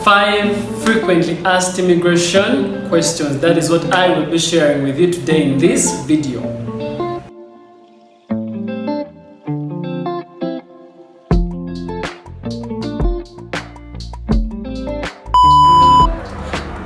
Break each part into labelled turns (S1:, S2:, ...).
S1: 5 frequently asked immigration questions. That is what I will be sharing with you today in this video.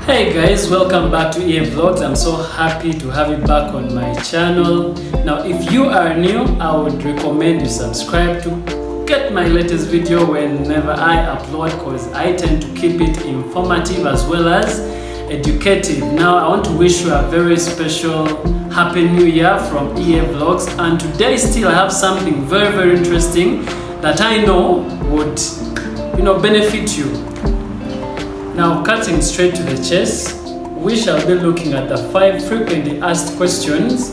S1: Hey guys, welcome back to EA Vlogs. I'm so happy to have you back on my channel. Now if you are new, I would recommend you subscribe to get my latest video whenever I upload, because I tend to keep it informative as well as educative. Now I want to wish you a very special happy new year from EA Vlogs, and today still I have something very interesting that I know would benefit you. Now cutting straight to the chase, we shall be looking at the 5 frequently asked questions,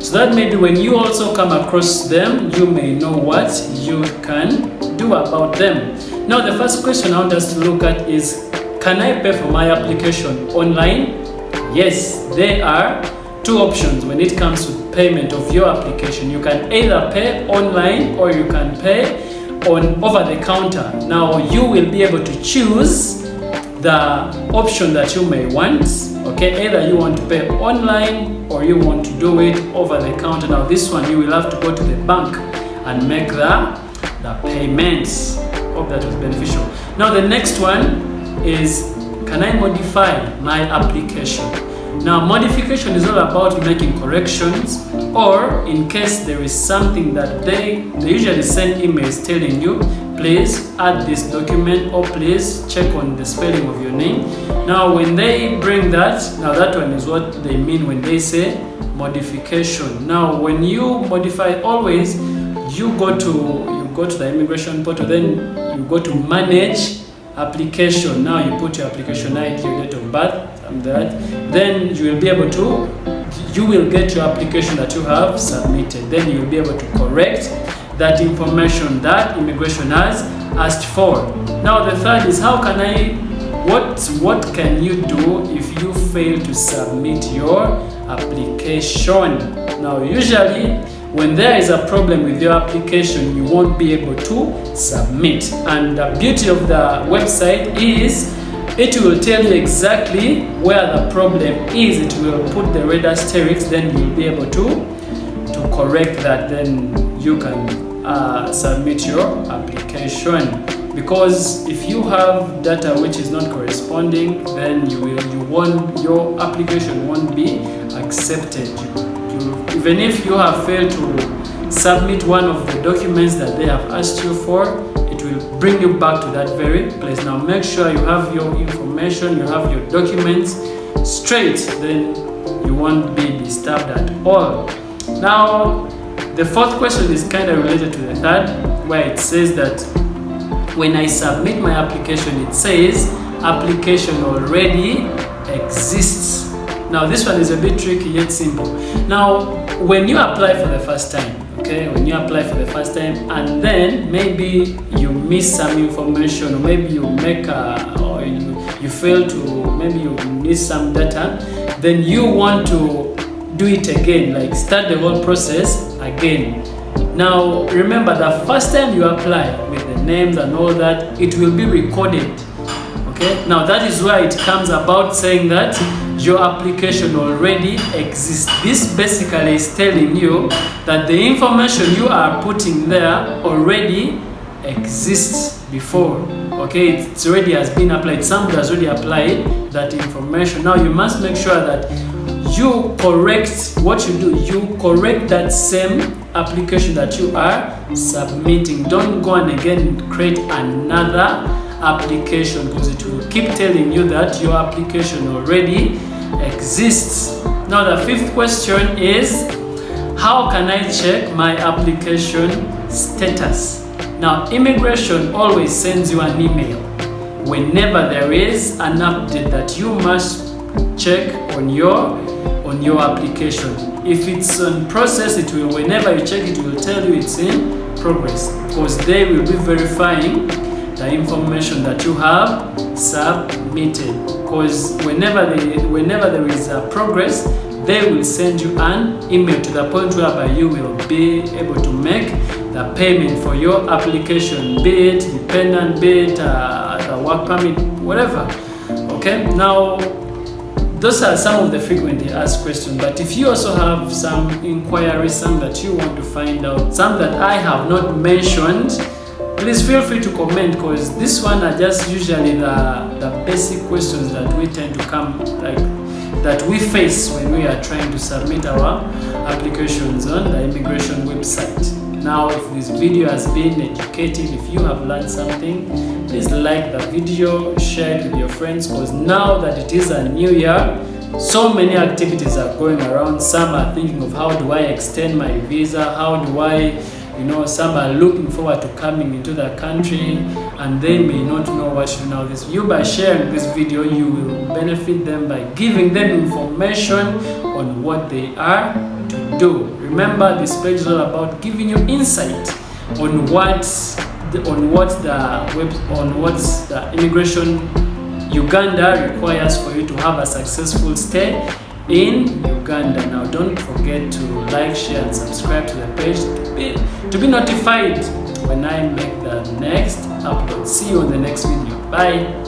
S1: so that maybe when you also come across them, you may know what you can do about them. Now the first question I want us to look at is, can I pay for my application online? Yes, there are 2 options when it comes to payment of your application. You can either pay online or you can pay on over the counter. Now you will be able to choose the option that you may want. Okay, either you want to pay online or you want to do it over the counter. Now this one you will have to go to the bank and make the payments. Hope that was beneficial. Now the next one is, can I modify my application? Now modification is all about making corrections, or in case there is something that they usually send emails telling you, please add this document, or please check on the spelling of your name. Now when they bring that, now that one is what they mean when they say modification. Now when you modify, always you go to the immigration portal, then you go to manage application. Now you put your application ID, your date of birth, and that, then you will be able to, you will get your application that you have submitted. Then you will be able to correct that information that immigration has asked for. Now the third is, how can I, what can you do if you fail to submit your application? Now usually when there is a problem with your application, you won't be able to submit. And the beauty of the website is it will tell you exactly where the problem is. It will put the red asterisks, then you'll be able to correct that. Then you can submit your application. Because if you have data which is not corresponding, then your application won't be accepted. Even if you have failed to submit one of the documents that they have asked you for, it will bring you back to that very place. Now make sure you have your information, you have your documents straight, then you won't be disturbed at all. Now the 4th question is kind of related to the 3rd, where it says that when I submit my application, it says application already exists. Now this one is a bit tricky yet simple. Now when you apply for the first time, okay, when you apply for the first time and then maybe you miss some information, or maybe you make or you fail to, maybe you miss some data, then you want to do it again, like start the whole process again. Now remember, the first time you apply with the names and all that, it will be recorded. Okay, now that is where it comes about saying that your application already exists. This basically is telling you that the information you are putting there already exists before. Okay, it already has been applied. Somebody has already applied that information. Now you must make sure that you correct what you do. You correct that same application that you are submitting. Don't go and again create another application, because it will keep telling you that your application already exists. Now the 5th question is, how can I check my application status? Now immigration always sends you an email whenever there is an update that you must check on your application. If it's on process, it will, whenever you check, it will tell you it's in progress, because they will be verifying the information that you have submitted. Because whenever there is a progress, they will send you an email to the point whereby you will be able to make the payment for your application, be it dependent, be it the work permit, whatever. Okay, now those are some of the frequently asked questions, but if you also have some inquiries, some that you want to find out, some that I have not mentioned, please feel free to comment, because this one are just usually the basic questions that we tend to come, like that we face when we are trying to submit our applications on the immigration website. Now, if this video has been educative, if you have learned something, please like the video, share it with your friends, because now that it is a new year, so many activities are going around. Some are thinking of how do I extend my visa, how do I, some are looking forward to coming into the country, and they may not know what to do. Now, by sharing this video, you will benefit them by giving them information on what they are to do. Remember, this page is all about giving you insight on what the immigration Uganda requires for you to have a successful stay in Uganda. Now, don't forget to like, share, and subscribe to the page to be notified when I make the next upload. See you on the next video. Bye.